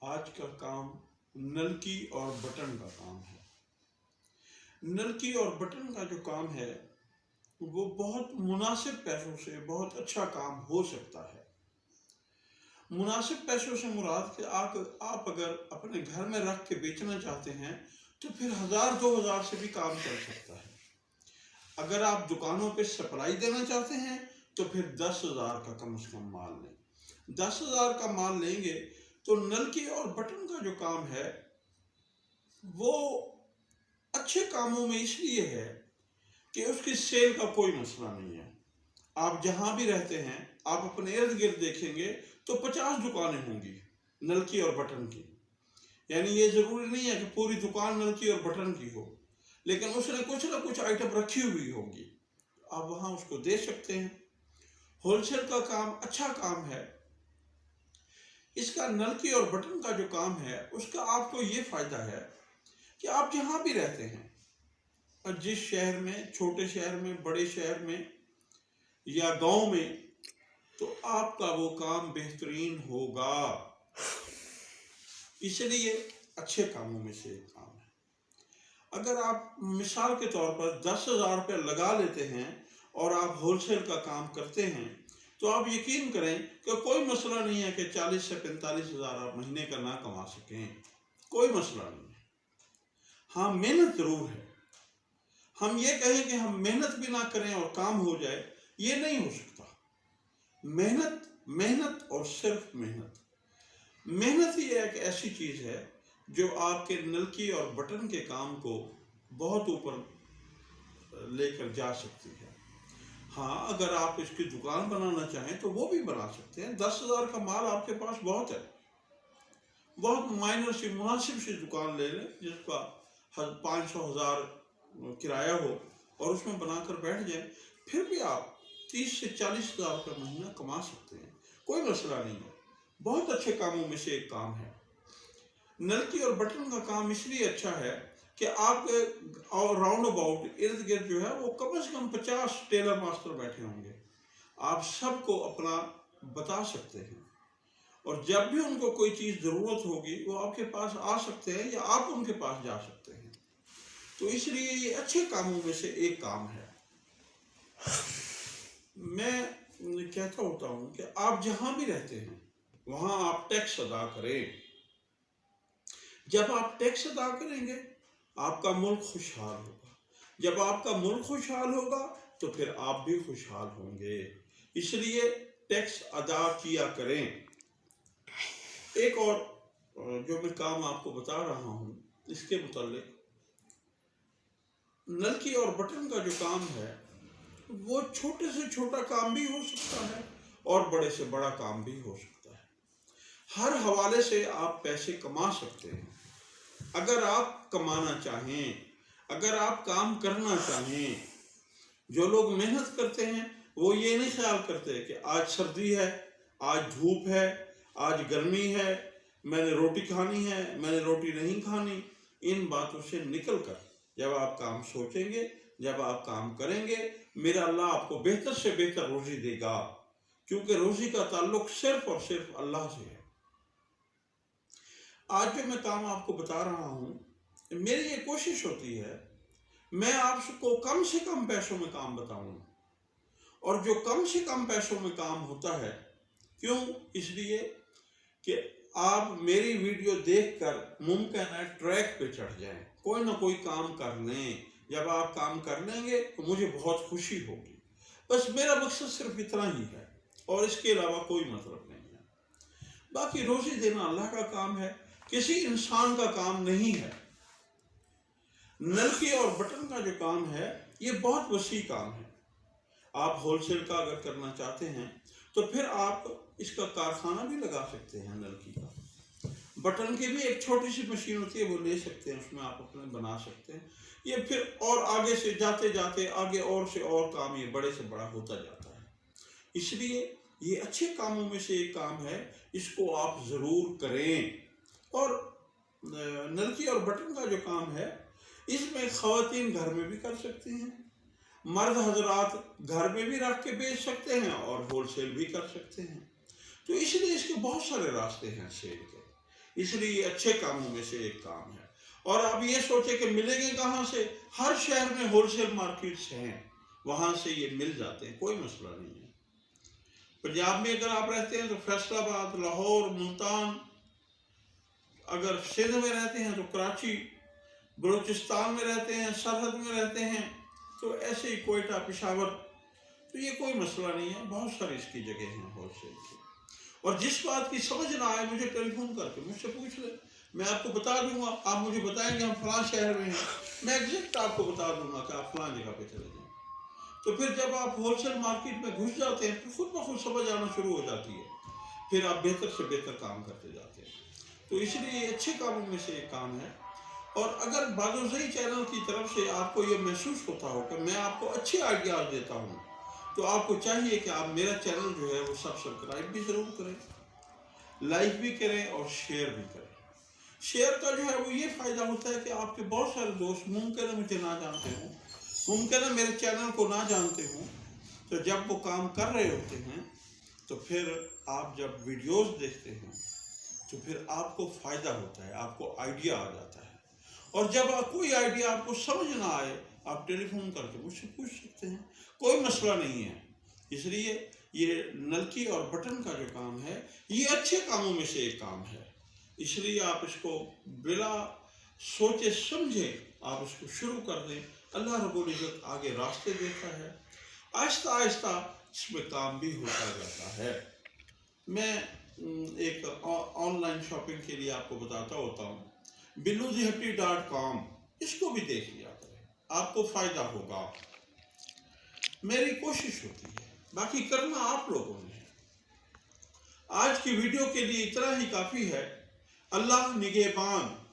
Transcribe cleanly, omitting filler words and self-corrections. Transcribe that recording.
آج کا کام نلکی اور بٹن کا کام ہے۔ نلکی اور بٹن کا جو کام ہے وہ بہت مناسب پیسوں سے بہت اچھا کام ہو سکتا ہے۔ مناسب پیسوں سے مراد کہ آپ اگر اپنے گھر میں رکھ کے بیچنا چاہتے ہیں تو پھر 1000-2000 سے بھی کام چل سکتا ہے۔ اگر آپ دکانوں پہ سپلائی دینا چاہتے ہیں تو پھر 10,000 کا کم از کم مال لیں۔ 10,000 کا مال لیں گے تو نلکی اور بٹن کا جو کام ہے وہ اچھے کاموں میں اس لیے ہے کہ اس کی سیل کا کوئی مسئلہ نہیں ہے۔ آپ جہاں بھی رہتے ہیں آپ اپنے ارد گرد دیکھیں گے تو 50 دکانیں ہوں گی نلکی اور بٹن کی۔ یعنی یہ ضروری نہیں ہے کہ پوری دکان نلکی اور بٹن کی ہو، لیکن اس نے کچھ نہ کچھ آئٹم رکھی ہوئی ہوگی، آپ وہاں اس کو دے سکتے ہیں۔ ہول سیل کا کام اچھا کام ہے۔ اس کا نلکی اور بٹن کا جو کام ہے اس کا آپ کو یہ فائدہ ہے کہ آپ جہاں بھی رہتے ہیں، جس شہر میں، چھوٹے شہر میں، بڑے شہر میں یا گاؤں میں، تو آپ کا وہ کام بہترین ہوگا۔ اس لیے اچھے کاموں میں سے ایک کام ہے۔ اگر آپ مثال کے طور پر 10,000 روپے لگا لیتے ہیں اور آپ ہول سیل کا کام کرتے ہیں تو آپ یقین کریں کہ کوئی مسئلہ نہیں ہے کہ 40 سے 45,000 آپ مہینے کا نہ کما سکیں، کوئی مسئلہ نہیں ہے۔ ہاں، محنت ضرور ہے۔ ہم یہ کہیں کہ ہم محنت بھی نہ کریں اور کام ہو جائے، یہ نہیں ہو سکتا۔ محنت اور صرف محنت ہی ایک ایسی چیز ہے جو آپ کے نلکی اور بٹن کے کام کو بہت اوپر لے کر جا سکتی ہے۔ ہاں، اگر آپ اس کی دکان بنانا چاہیں تو وہ بھی بنا سکتے ہیں۔ 10,000 کا مال آپ کے پاس بہت ہے۔ بہت مائنر سی مناسب سی دکان لے لیں جس کا 500,000 کرایہ ہو اور اس میں بنا کر بیٹھ جائیں، پھر بھی آپ 30 سے 40,000 روپے مہینہ کما سکتے ہیں، کوئی مسئلہ نہیں ہے۔ بہت اچھے کاموں میں سے ایک کام ہے۔ نلکی اور بٹن کا کام اس لیے اچھا ہے کہ آپ کے راؤنڈ اباؤٹ ارد گرد جو ہے وہ کم از کم 50 ٹیلر ماسٹر بیٹھے ہوں گے۔ آپ سب کو اپنا بتا سکتے ہیں اور جب بھی ان کو کوئی چیز ضرورت ہوگی وہ آپ کے پاس آ سکتے ہیں یا آپ ان کے پاس جا سکتے ہیں۔ تو اس لیے یہ اچھے کاموں میں سے ایک کام ہے۔ میں کہتا ہوتا ہوں کہ آپ جہاں بھی رہتے ہیں وہاں آپ ٹیکس ادا کریں۔ جب آپ ٹیکس ادا کریں گے آپ کا ملک خوشحال ہوگا۔ جب آپ کا ملک خوشحال ہوگا تو پھر آپ بھی خوشحال ہوں گے۔ اس لیے ٹیکس ادا کیا کریں۔ ایک اور جو میں کام آپ کو بتا رہا ہوں اس کے متعلق، نلکی اور بٹن کا جو کام ہے وہ چھوٹے سے چھوٹا کام بھی ہو سکتا ہے اور بڑے سے بڑا کام بھی ہو سکتا ہے۔ ہر حوالے سے آپ پیسے کما سکتے ہیں۔ اگر آپ کمانا چاہیں، اگر آپ کام کرنا چاہیں، جو لوگ محنت کرتے ہیں وہ یہ نہیں خیال کرتے کہ آج سردی ہے، آج دھوپ ہے، آج گرمی ہے، میں نے روٹی کھانی ہے، میں نے روٹی نہیں کھانی۔ ان باتوں سے نکل کر جب آپ کام سوچیں گے، جب آپ کام کریں گے، میرا اللہ آپ کو بہتر سے بہتر روزی دے گا، کیونکہ روزی کا تعلق صرف اور صرف اللہ سے ہے۔ آج جو میں کام آپ کو بتا رہا ہوں، میری یہ کوشش ہوتی ہے میں آپ کو کم سے کم پیسوں میں کام بتاؤں، اور جو کم سے کم پیسوں میں کام ہوتا ہے، کیوں؟ اس لیے کہ آپ میری ویڈیو دیکھ کر ممکن ہے ٹریک پہ چڑھ جائیں، کوئی نہ کوئی کام کر لیں۔ جب آپ کام کر لیں گے تو مجھے بہت خوشی ہوگی۔ بس میرا مقصد صرف اتنا ہی ہے اور اس کے علاوہ کوئی مطلب نہیں ہے۔ باقی روزی دینا اللہ کا کام ہے، کسی انسان کا کام نہیں ہے۔ نلکی اور بٹن کا جو کام ہے یہ بہت وسیع کام ہے۔ آپ ہول سیل کا اگر کرنا چاہتے ہیں تو پھر آپ اس کا کارخانہ بھی لگا سکتے ہیں۔ نلکی کا، بٹن کی بھی ایک چھوٹی سی مشین ہوتی ہے، وہ لے سکتے ہیں، اس میں آپ اپنے بنا سکتے ہیں۔ یہ پھر اور آگے سے جاتے جاتے آگے اور سے اور کام یہ بڑے سے بڑا ہوتا جاتا ہے۔ اس لیے یہ اچھے کاموں میں سے ایک کام ہے، اس کو آپ ضرور کریں۔ اور نلکی اور بٹن کا جو کام ہے اس میں خواتین گھر میں بھی کر سکتی ہیں، مرد حضرات گھر میں بھی رکھ کے بیچ سکتے ہیں اور ہول سیل بھی کر سکتے ہیں۔ تو اس لیے اس کے بہت سارے راستے ہیں سیل کے۔ اس لیے اچھے کاموں میں سے ایک کام ہے۔ اور آپ یہ سوچیں کہ ملیں گے کہاں سے؟ ہر شہر میں ہول سیل مارکیٹس ہیں، وہاں سے یہ مل جاتے ہیں، کوئی مسئلہ نہیں ہے۔ پنجاب میں اگر آپ رہتے ہیں تو فیصل آباد، لاہور، ملتان، اگر سندھ میں رہتے ہیں تو کراچی، بلوچستان میں رہتے ہیں، سرحد میں رہتے ہیں تو ایسے ہی کوئٹہ، پشاور، تو یہ کوئی مسئلہ نہیں ہے، بہت ساری اس کی جگہ ہیں ہول سیل کی۔ اور جس بات کی سمجھ نہ آئے مجھے ٹیلی فون کر کے مجھ سے پوچھ لیں، میں آپ کو بتا دوں گا۔ آپ مجھے بتائیں گے ہم فلاں شہر میں ہیں، میں ایگزیکٹ آپ کو بتا دوں گا کہ آپ فلاں جگہ پہ چلے جائیں۔ تو پھر جب آپ ہول سیل مارکیٹ میں گھس جاتے ہیں تو خود بخود سمجھ آنا شروع ہو جاتی ہے، پھر آپ بہتر سے بہتر کام کرتے جاتے ہیں۔ تو اس لیے یہ اچھے کاموں میں سے ایک کام ہے۔ اور اگر بازوزئی چینل کی طرف سے آپ کو یہ محسوس ہوتا ہو کہ میں آپ کو اچھے آئیڈیاز دیتا ہوں، تو آپ کو چاہیے کہ آپ میرا چینل جو ہے وہ سبسکرائب بھی ضرور کریں، لائک بھی کریں اور شیئر بھی کریں۔ شیئر کا جو ہے وہ یہ فائدہ ہوتا ہے کہ آپ کے بہت سارے دوست ممکن ہے مجھے نہ جانتے ہوں، ممکن ہے میرے چینل کو نہ جانتے ہوں، تو جب وہ کام کر رہے ہوتے ہیں تو پھر آپ جب ویڈیوز دیکھتے ہیں تو پھر آپ کو فائدہ ہوتا ہے، آپ کو آئیڈیا آ جاتا ہے۔ اور جب کوئی آئیڈیا آپ کو سمجھ نہ آئے، آپ ٹیلی فون کر کے مجھ سے پوچھ سکتے ہیں، کوئی مسئلہ نہیں ہے۔ اس لیے یہ نلکی اور بٹن کا جو کام ہے یہ اچھے کاموں میں سے ایک کام ہے، اس لیے آپ اس کو بلا سوچے سمجھے آپ اس کو شروع کر دیں۔ اللہ رب العزت آگے راستے دیتا ہے، آہستہ آہستہ اس میں کام بھی ہوتا جاتا ہے۔ میں ایک آن لائن شاپنگ کے لیے آپ کو بتاتا ہوتا ہوں، billuzihatti.com، اس کو بھی دیکھ لیا کریں، آپ کو فائدہ ہوگا۔ میری کوشش ہوتی ہے، باقی کرنا آپ لوگوں نے ہے۔ آج کی ویڈیو کے لیے اتنا ہی کافی ہے۔ اللہ نگہبان۔